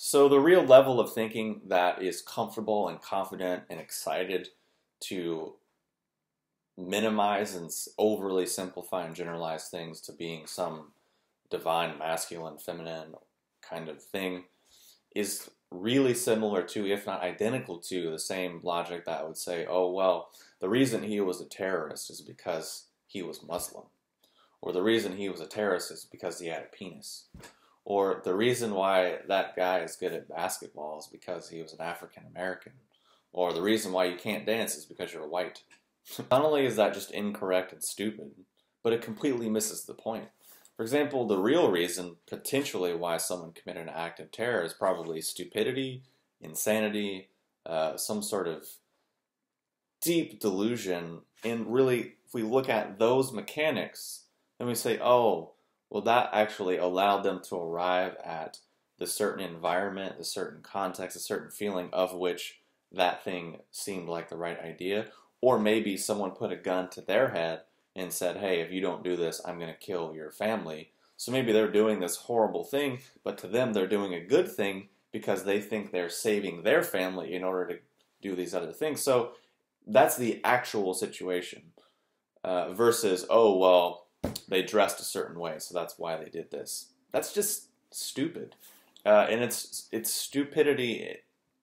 So the real level of thinking that is comfortable and confident and excited to minimize and overly simplify and generalize things to being some divine masculine, feminine kind of thing is really similar to, if not identical to, the same logic that would say, oh, well, the reason he was a terrorist is because he was Muslim. Or the reason he was a terrorist is because he had a penis. Or the reason why that guy is good at basketball is because he was an African American. Or the reason why you can't dance is because you're white. Not only is that just incorrect and stupid, but it completely misses the point. For example, the real reason, potentially, why someone committed an act of terror is probably stupidity, insanity, some sort of deep delusion. And really, if we look at those mechanics, then we say, oh, well, that actually allowed them to arrive at the certain environment, the certain context, a certain feeling of which that thing seemed like the right idea. Or maybe someone put a gun to their head and said, hey, if you don't do this, I'm going to kill your family. So maybe they're doing this horrible thing, but to them they're doing a good thing because they think they're saving their family in order to do these other things. So that's the actual situation versus, oh, well, they dressed a certain way, so that's why they did this. That's just stupid. And it's stupidity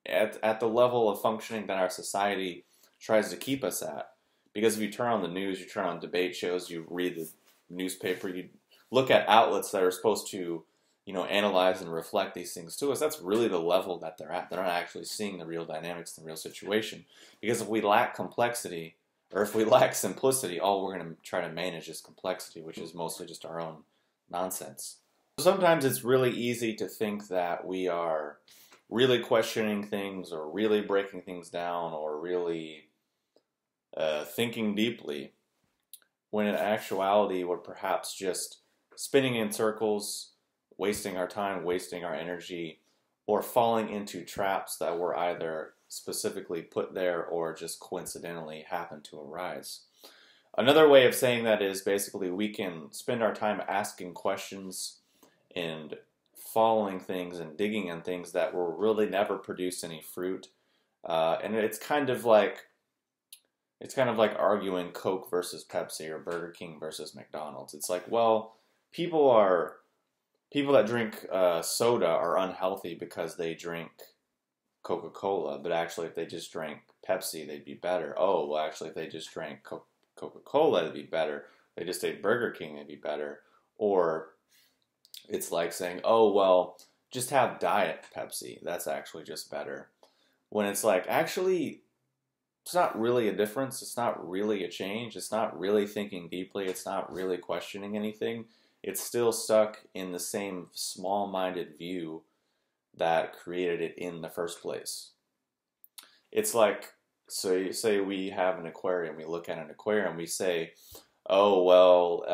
at the level of functioning that our society tries to keep us at. Because if you turn on the news, you turn on debate shows, you read the newspaper, you look at outlets that are supposed to, analyze and reflect these things to us, that's really the level that they're at. They're not actually seeing the real dynamics, the real situation. Because if we lack complexity, or if we lack simplicity, all we're going to try to manage is complexity, which is mostly just our own nonsense. Sometimes it's really easy to think that we are really questioning things, or really breaking things down, or really thinking deeply, when in actuality we're perhaps just spinning in circles, wasting our time, wasting our energy, or falling into traps that were either specifically put there or just coincidentally happen to arise. Another way of saying that is basically we can spend our time asking questions and following things and digging in things that will really never produce any fruit. And it's kind of like arguing Coke versus Pepsi or Burger King versus McDonald's. It's like, well, people that drink soda are unhealthy because they drink Coca-Cola, but actually if they just drank Pepsi, they'd be better. Oh, well, actually if they just drank Coca-Cola, it'd be better. They just ate Burger King, it'd be better. Or it's like saying, oh, well, just have Diet Pepsi. That's actually just better. When it's like, actually, it's not really a difference. It's not really a change. It's not really thinking deeply. It's not really questioning anything. It's still stuck in the same small-minded view that created it in the first place. It's like, so you say we have an aquarium. We look at an aquarium. We say, oh, well,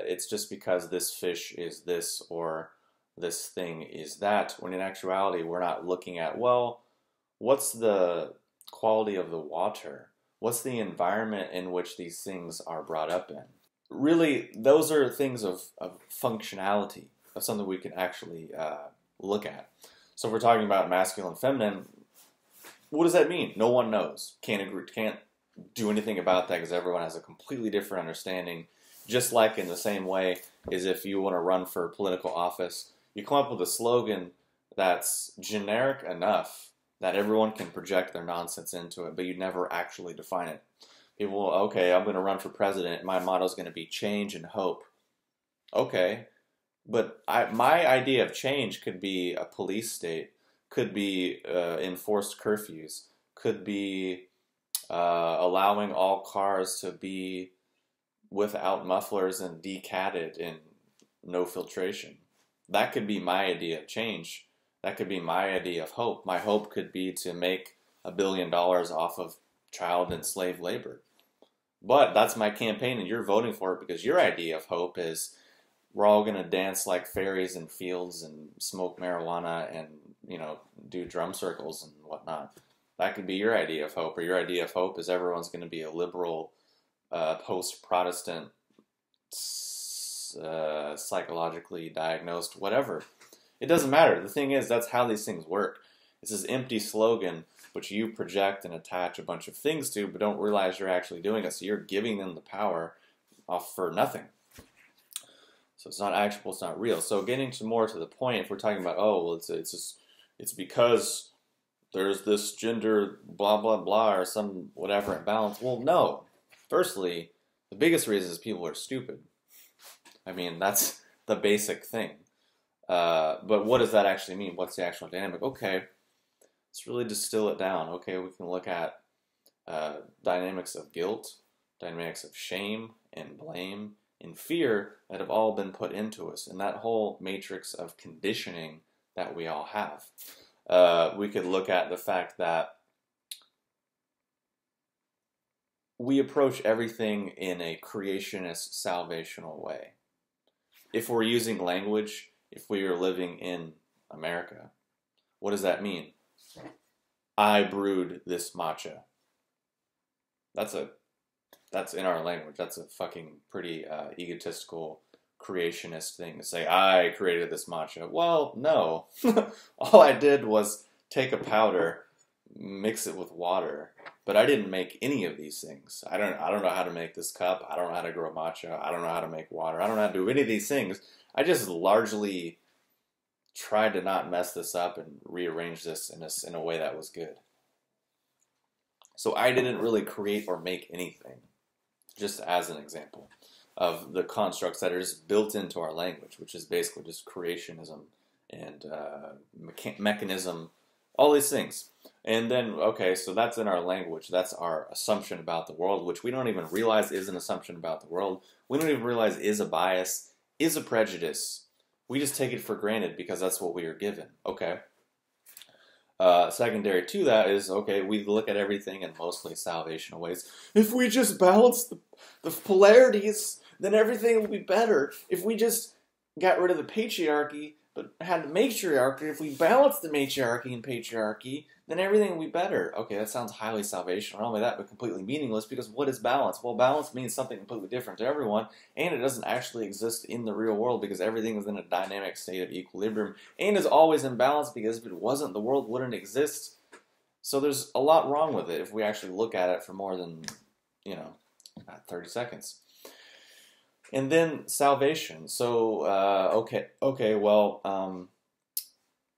it's just because this fish is this or this thing is that. When in actuality, we're not looking at, well, what's the quality of the water? What's the environment in which these things are brought up in? Really, those are things of functionality, of something we can actually look at. So if we're talking about masculine, feminine, what does that mean? No one knows. Can't do anything about that because everyone has a completely different understanding. Just like in the same way as if you want to run for political office, you come up with a slogan that's generic enough that everyone can project their nonsense into it, but you never actually define it. People will, okay, I'm going to run for president. My motto is going to be change and hope. Okay, but my idea of change could be a police state, could be enforced curfews, could be allowing all cars to be without mufflers and decatted and no filtration. That could be my idea of change. That could be my idea of hope. My hope could be to make $1 billion off of child and slave labor. But that's my campaign, and you're voting for it because your idea of hope is we're all going to dance like fairies in fields and smoke marijuana and, do drum circles and whatnot. That could be your idea of hope, or your idea of hope is everyone's going to be a liberal, post-Protestant, psychologically diagnosed, whatever. It doesn't matter. The thing is, that's how these things work. It's this empty slogan which you project and attach a bunch of things to, but don't realize you're actually doing it. So you're giving them the power off for nothing. So it's not actual, it's not real. So getting more to the point, if we're talking about, oh, well, it's because there's this gender blah, blah, blah, or some whatever imbalance. Well, no. Firstly, the biggest reason is people are stupid. I mean, that's the basic thing. But what does that actually mean? What's the actual dynamic? Okay, let's really distill it down. Okay, we can look at dynamics of guilt, dynamics of shame and blame and fear that have all been put into us, and that whole matrix of conditioning that we all have. We could look at the fact that we approach everything in a creationist, salvational way. If we're using language, if we are living in America, what does that mean? I brewed this matcha. That's in our language. That's a fucking pretty egotistical creationist thing to say, I created this matcha. Well, no. All I did was take a powder, mix it with water, but I didn't make any of these things. I don't know how to make this cup. I don't know how to grow matcha. I don't know how to make water. I don't know how to do any of these things. I just largely tried to not mess this up and rearrange this in a way that was good. So I didn't really create or make anything, just as an example of the constructs that are just built into our language, which is basically just creationism and mechanism, all these things. And then, okay, so that's in our language. That's our assumption about the world, which we don't even realize is an assumption about the world. We don't even realize is a bias, is a prejudice. We just take it for granted because that's what we are given. Okay. Secondary to that is, okay, we look at everything in mostly salvational ways. If we just balance the polarities, then everything will be better. If we just got rid of the patriarchy, but had the matriarchy, if we balance the matriarchy and patriarchy, then everything will be better. Okay, that sounds highly salvational. Not only that, but completely meaningless, because what is balance? Well, balance means something completely different to everyone, and it doesn't actually exist in the real world because everything is in a dynamic state of equilibrium and is always in balance, because if it wasn't, the world wouldn't exist. So there's a lot wrong with it if we actually look at it for more than, 30 seconds. And then salvation. So,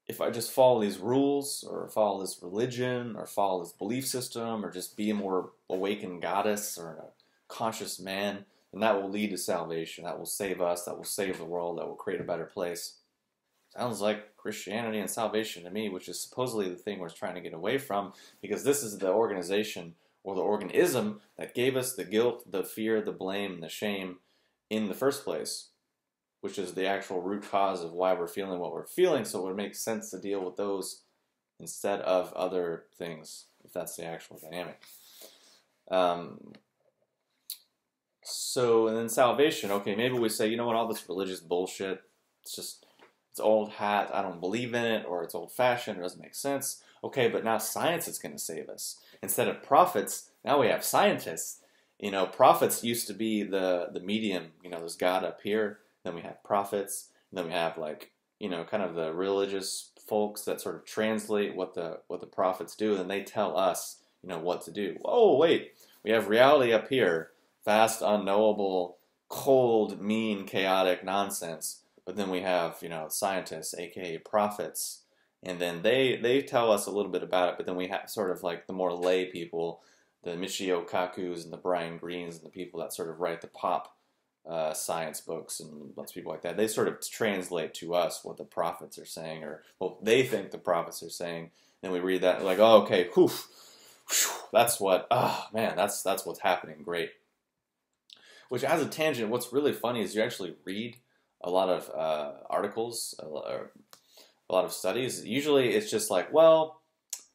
if I just follow these rules, or follow this religion, or follow this belief system, or just be a more awakened goddess, or a conscious man, then that will lead to salvation. That will save us, that will save the world, that will create a better place. Sounds like Christianity and salvation to me, which is supposedly the thing we're trying to get away from, because this is the organization, or the organism, that gave us the guilt, the fear, the blame, and the shame in the first place, which is the actual root cause of why we're feeling what we're feeling. So it would make sense to deal with those instead of other things, if that's the actual dynamic. So, and then salvation. Okay, maybe we say, you know what, all this religious bullshit, it's old hat, I don't believe in it, or it's old-fashioned, it doesn't make sense. Okay, but now science is going to save us. Instead of prophets, now we have scientists. Prophets used to be the medium. There's God up here. Then we have prophets. And then we have kind of the religious folks that sort of translate what the prophets do, and they tell us, what to do. Oh, wait, we have reality up here, vast, unknowable, cold, mean, chaotic nonsense. But then we have, scientists, aka prophets, and then they tell us a little bit about it. But then we have sort of like the more lay people, the Michio Kakus and the Brian Greens and the people that sort of write the pop science books and lots of people like that. They sort of translate to us what the prophets are saying, or what they think the prophets are saying. Then we read that like, oh, okay, whew, that's what, that's what's happening. Great. Which, as a tangent, what's really funny is you actually read a lot of articles, a lot of studies. Usually it's just like, well,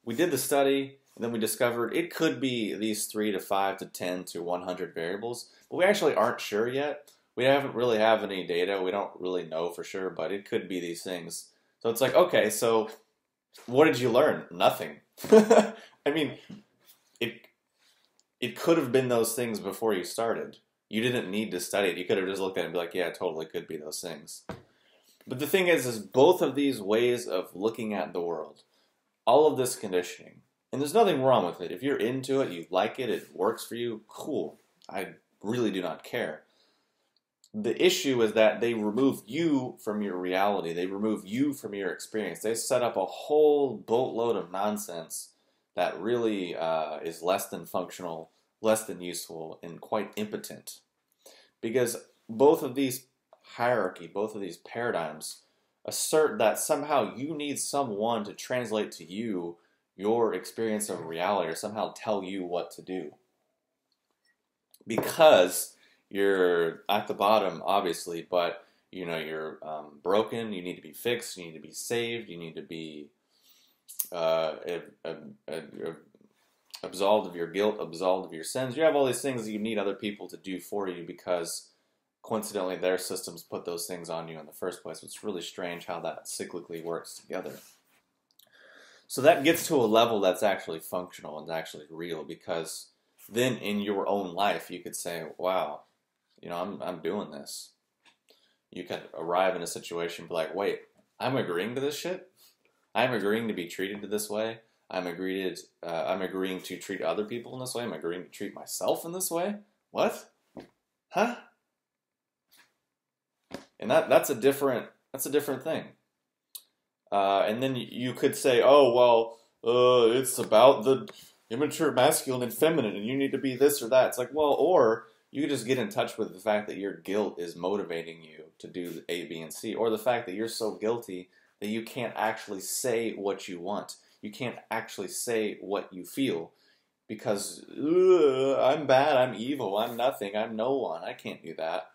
we did the study, and then we discovered it could be these 3 to 5 to 10 to 100 variables, but we actually aren't sure yet. We haven't really have any data. We don't really know for sure, but it could be these things. So it's like, okay, so what did you learn? Nothing. I mean, it could have been those things before you started. You didn't need to study it. You could have just looked at it and be like, yeah, it totally could be those things. But the thing is both of these ways of looking at the world, all of this conditioning, and there's nothing wrong with it. If you're into it, you like it, it works for you, cool. I really do not care. The issue is that they remove you from your reality. They remove you from your experience. They set up a whole boatload of nonsense that really is less than functional, less than useful, and quite impotent. Because both of these hierarchy, both of these paradigms assert that somehow you need someone to translate to you your experience of reality or somehow tell you what to do. Because you're at the bottom, obviously, but you know you're broken. You need to be fixed. You need to be saved. You need to be absolved of your guilt, absolved of your sins. You have all these things that you need other people to do for you because, coincidentally, their systems put those things on you in the first place. It's really strange how that cyclically works together. So that gets to a level that's actually functional and actually real, because then in your own life you could say, wow, you know, I'm doing this. You could arrive in a situation and be like, wait, I'm agreeing to this shit? I'm agreeing to be treated this way? I'm agreeing to treat other people in this way? I'm agreeing to treat myself in this way? What? Huh? And that's a different thing. And then you could say, oh, well, it's about the immature masculine and feminine, and you need to be this or that. It's like, well, or you could just get in touch with the fact that your guilt is motivating you to do A, B, and C, or the fact that you're so guilty that you can't actually say what you want. You can't actually say what you feel because I'm bad, I'm evil, I'm nothing, I'm no one. I can't do that.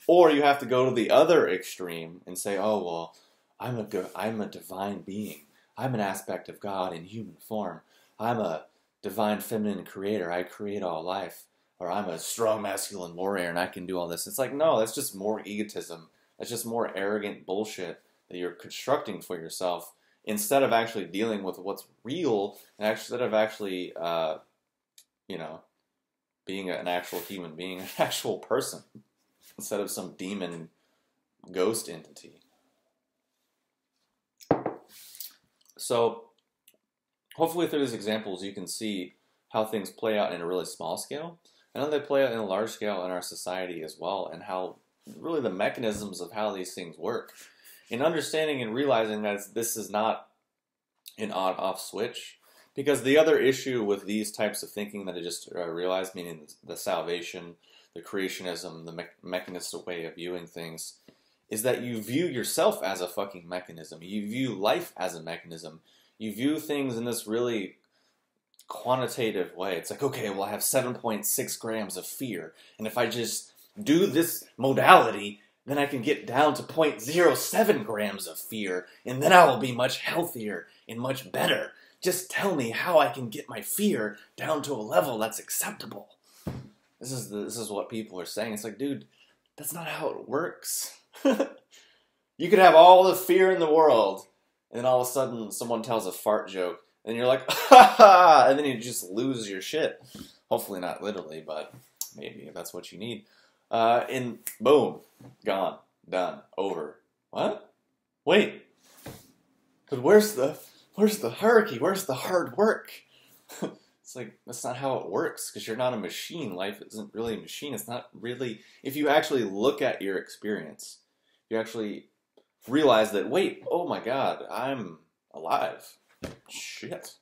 Or you have to go to the other extreme and say, oh, well, I'm a divine being. I'm an aspect of God in human form. I'm a divine feminine creator. I create all life. Or I'm a strong masculine warrior and I can do all this. It's like, no, that's just more egotism. That's just more arrogant bullshit that you're constructing for yourself instead of actually dealing with what's real and instead of actually, being an actual human being, an actual person, instead of some demon ghost entity. So, hopefully through these examples you can see how things play out in a really small scale, and how they play out in a large scale in our society as well, and how really the mechanisms of how these things work. In understanding and realizing that this is not an on-off switch, because the other issue with these types of thinking that I just realized, meaning the salvation, the creationism, the mechanistic way of viewing things, is that you view yourself as a fucking mechanism. You view life as a mechanism. You view things in this really quantitative way. It's like, okay, well, I have 7.6 grams of fear, and if I just do this modality, then I can get down to 0.07 grams of fear, and then I will be much healthier and much better. Just tell me how I can get my fear down to a level that's acceptable. This is what people are saying. It's like, dude, that's not how it works. You could have all the fear in the world, and then all of a sudden someone tells a fart joke, and you're like, ha ha, and then you just lose your shit. Hopefully not literally, but maybe if that's what you need. And boom, gone, done, over. What? Wait, but where's the hierarchy? Where's the hard work? It's like, that's not how it works, because you're not a machine. Life isn't really a machine. It's not really, if you actually look at your experience, you actually realize that, wait, oh my God, I'm alive. Shit.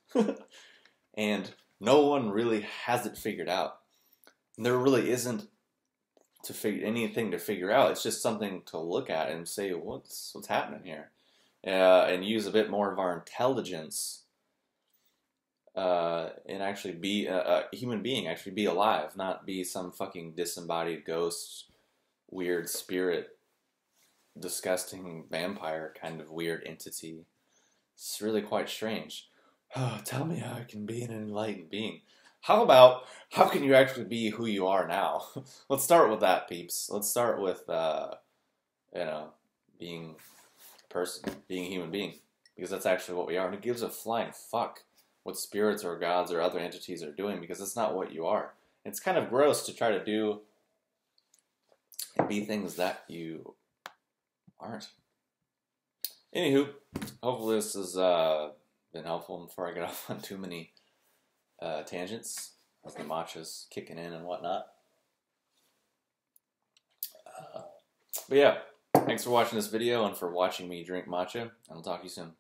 And no one really has it figured out. And there really isn't anything to figure out. It's just something to look at and say, what's happening here? And use a bit more of our intelligence and actually be a human being, actually be alive, not be some fucking disembodied ghost, weird spirit, disgusting vampire kind of weird entity. It's really quite strange. Oh, tell me how I can be an enlightened being. How can you actually be who you are now? Let's start with that, peeps. Let's start with, being a person, being a human being. Because that's actually what we are. And it gives a flying fuck what spirits or gods or other entities are doing, because it's not what you are. It's kind of gross to try to do and be things that you aren't. Anywho, hopefully this has been helpful before I get off on too many tangents as the matcha's kicking in and whatnot. But yeah, thanks for watching this video and for watching me drink matcha, and I'll talk to you soon.